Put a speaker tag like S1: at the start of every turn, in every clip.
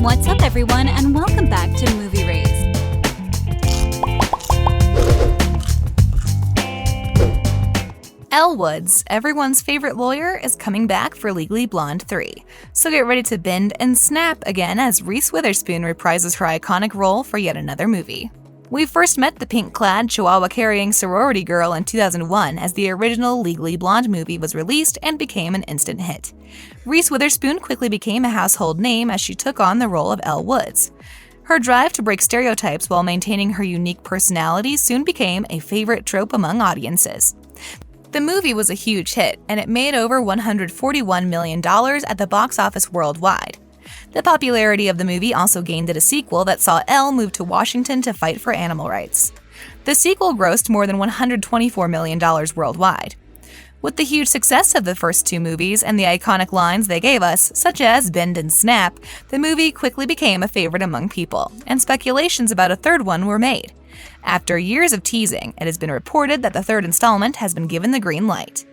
S1: What's up, everyone, and welcome back to Movie Raised. Elle Woods, everyone's favorite lawyer, is coming back for Legally Blonde 3. So get ready to bend and snap again as Reese Witherspoon reprises her iconic role for yet another movie. We first met the pink-clad, chihuahua-carrying sorority girl in 2001 as the original Legally Blonde movie was released and became an instant hit. Reese Witherspoon quickly became a household name as she took on the role of Elle Woods. Her drive to break stereotypes while maintaining her unique personality soon became a favorite trope among audiences. The movie was a huge hit, and it made over $141 million at the box office worldwide. The popularity of the movie also gained it a sequel that saw Elle move to Washington to fight for animal rights. The sequel grossed more than $124 million worldwide. With the huge success of the first two movies and the iconic lines they gave us, such as bend and snap, the movie quickly became a favorite among people, and speculations about a third one were made. After years of teasing, it has been reported that the third installment has been given the green light.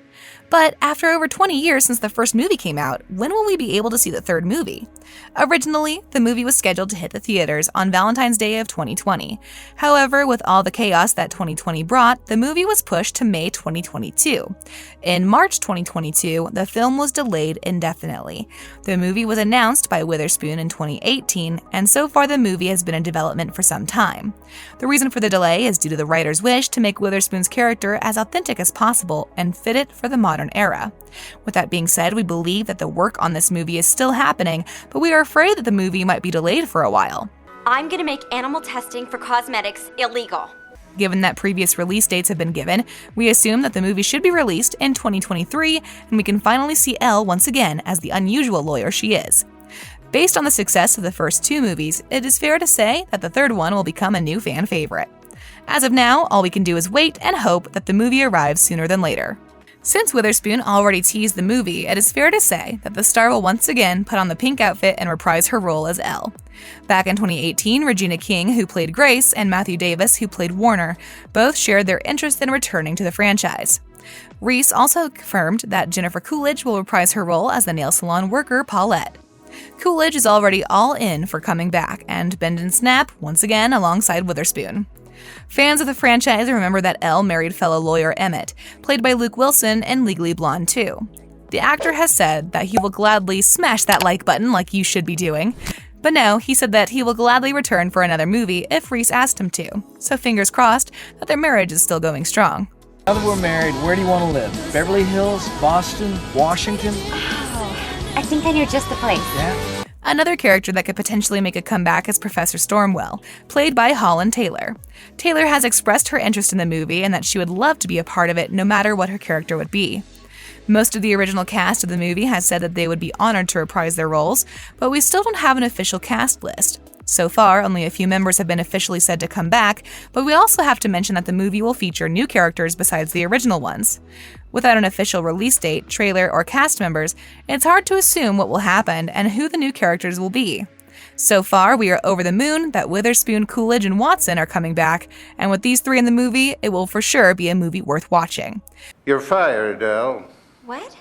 S1: But after over 20 years since the first movie came out, when will we be able to see the third movie? Originally, the movie was scheduled to hit the theaters on Valentine's Day of 2020. However, with all the chaos that 2020 brought, the movie was pushed to May 2022. In March 2022, the film was delayed indefinitely. The movie was announced by Witherspoon in 2018, and so far the movie has been in development for some time. The reason for the delay is due to the writer's wish to make Witherspoon's character as authentic as possible and fit it for the modern era. With that being said, we believe that the work on this movie is still happening, but we are afraid that the movie might be delayed for a while.
S2: I'm gonna make animal testing for cosmetics illegal.
S1: Given that previous release dates have been given, we assume that the movie should be released in 2023, and we can finally see Elle once again as the unusual lawyer she is. Based on the success of the first two movies, it is fair to say that the third one will become a new fan favorite. As of now, all we can do is wait and hope that the movie arrives sooner than later. Since Witherspoon already teased the movie, it is fair to say that the star will once again put on the pink outfit and reprise her role as Elle. Back in 2018, Regina King, who played Grace, and Matthew Davis, who played Warner, both shared their interest in returning to the franchise. Reese also confirmed that Jennifer Coolidge will reprise her role as the nail salon worker Paulette. Coolidge is already all in for coming back and bend and snap once again alongside Witherspoon. Fans of the franchise remember that Elle married fellow lawyer Emmett, played by Luke Wilson in Legally Blonde 2. The actor has said that he will gladly smash that like button like you should be doing. But no, he said that he will gladly return for another movie if Reese asked him to, so fingers crossed that their marriage is still going strong.
S3: Now that we're married, where do you want to live? Beverly Hills, Boston, Washington?
S2: Oh, I think I know just the place.
S3: Yeah?
S1: Another character that could potentially make a comeback is Professor Stormwell, played by Holland Taylor. Taylor has expressed her interest in the movie and that she would love to be a part of it no matter what her character would be. Most of the original cast of the movie has said that they would be honored to reprise their roles, but we still don't have an official cast list. So far, only a few members have been officially said to come back, but we also have to mention that the movie will feature new characters besides the original ones. Without an official release date, trailer, or cast members, it's hard to assume what will happen and who the new characters will be. So far, we are over the moon that Witherspoon, Coolidge, and Watson are coming back, and with these three in the movie, it will for sure be a movie worth watching.
S4: You're fired, Elle.
S2: What?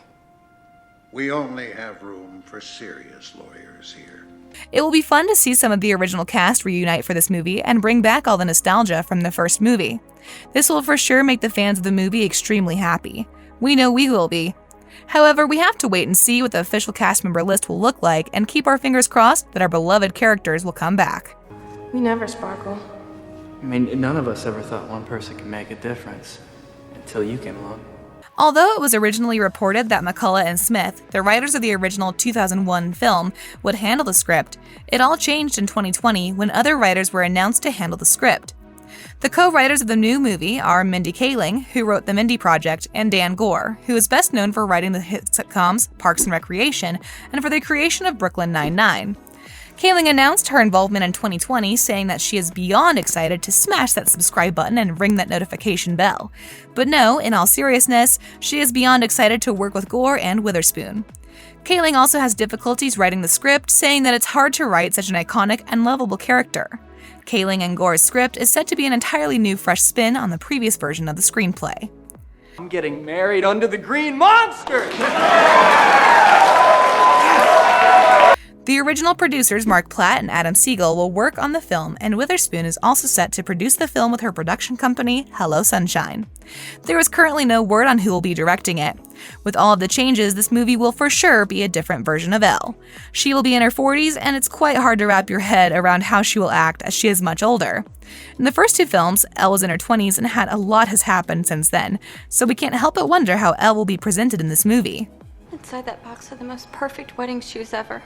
S4: We only have room for serious lawyers here.
S1: It will be fun to see some of the original cast reunite for this movie and bring back all the nostalgia from the first movie. This will for sure make the fans of the movie extremely happy. We know we will be. However, we have to wait and see what the official cast member list will look like and keep our fingers crossed that our beloved characters will come back.
S5: We never sparkle.
S6: I mean, none of us ever thought one person could make a difference until you came along.
S1: Although it was originally reported that McCullough and Smith, the writers of the original 2001 film, would handle the script, it all changed in 2020 when other writers were announced to handle the script. The co-writers of the new movie are Mindy Kaling, who wrote The Mindy Project, and Dan Gore, who is best known for writing the hit sitcoms Parks and Recreation and for the creation of Brooklyn Nine-Nine. Kaling announced her involvement in 2020, saying that she is beyond excited to smash that subscribe button and ring that notification bell. But no, in all seriousness, she is beyond excited to work with Gore and Witherspoon. Kaling also has difficulties writing the script, saying that it's hard to write such an iconic and lovable character. Kaling and Gore's script is said to be an entirely new, fresh spin on the previous version of the screenplay.
S6: I'm getting married under the green monster!
S1: The original producers Mark Platt and Adam Siegel will work on the film, and Witherspoon is also set to produce the film with her production company, Hello Sunshine. There is currently no word on who will be directing it. With all of the changes, this movie will for sure be a different version of Elle. She will be in her 40s, and it's quite hard to wrap your head around how she will act as she is much older. In the first two films, Elle was in her 20s and a lot has happened since then, so we can't help but wonder how Elle will be presented in this movie.
S5: Inside that box are the most perfect wedding shoes ever.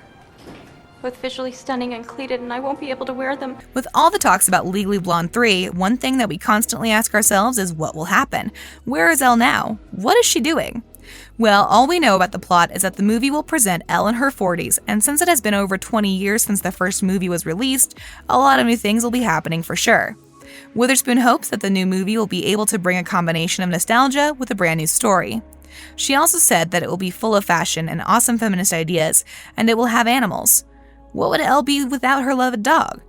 S5: Both visually stunning and pleated, and I won't be able to wear them.
S1: With all the talks about Legally Blonde 3, one thing that we constantly ask ourselves is what will happen? Where is Elle now? What is she doing? Well, all we know about the plot is that the movie will present Elle in her 40s, and since it has been over 20 years since the first movie was released, a lot of new things will be happening for sure. Witherspoon hopes that the new movie will be able to bring a combination of nostalgia with a brand new story. She also said that it will be full of fashion and awesome feminist ideas, and it will have animals. What would Elle be without her loved dog?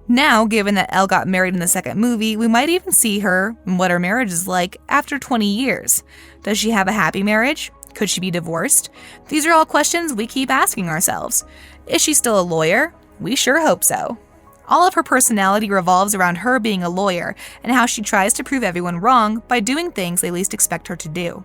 S1: Now, given that Elle got married in the second movie, we might even see her and what her marriage is like after 20 years. Does she have a happy marriage? Could she be divorced? These are all questions we keep asking ourselves. Is she still a lawyer? We sure hope so. All of her personality revolves around her being a lawyer and how she tries to prove everyone wrong by doing things they least expect her to do.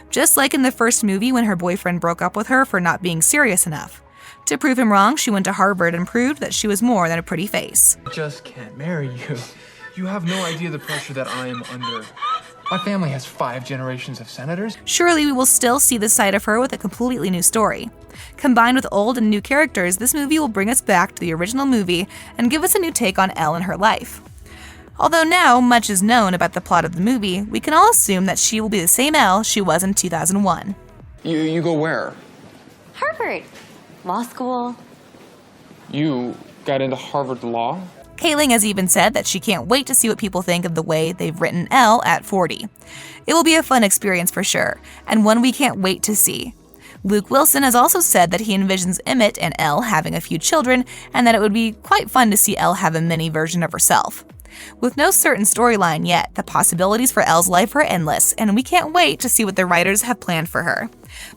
S1: Just like in the first movie when her boyfriend broke up with her for not being serious enough. To prove him wrong, she went to Harvard and proved that she was more than a pretty face.
S7: I just can't marry you. You have no idea the pressure that I am under. My family has 5 generations of senators.
S1: Surely we will still see this side of her with a completely new story. Combined with old and new characters, this movie will bring us back to the original movie and give us a new take on Elle and her life. Although now much is known about the plot of the movie, we can all assume that she will be the same Elle she was in 2001.
S8: You go where?
S2: Harvard. Law school.
S8: You got into Harvard Law?
S1: Kaling has even said that she can't wait to see what people think of the way they've written Elle at 40. It will be a fun experience for sure, and one we can't wait to see. Luke Wilson has also said that he envisions Emmett and Elle having a few children, and that it would be quite fun to see Elle have a mini version of herself. With no certain storyline yet, the possibilities for Elle's life are endless, and we can't wait to see what the writers have planned for her.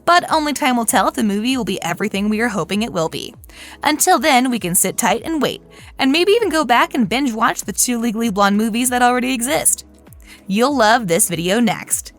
S1: But only time will tell if the movie will be everything we are hoping it will be. Until then, we can sit tight and wait, and maybe even go back and binge watch the 2 Legally Blonde movies that already exist. You'll love this video next.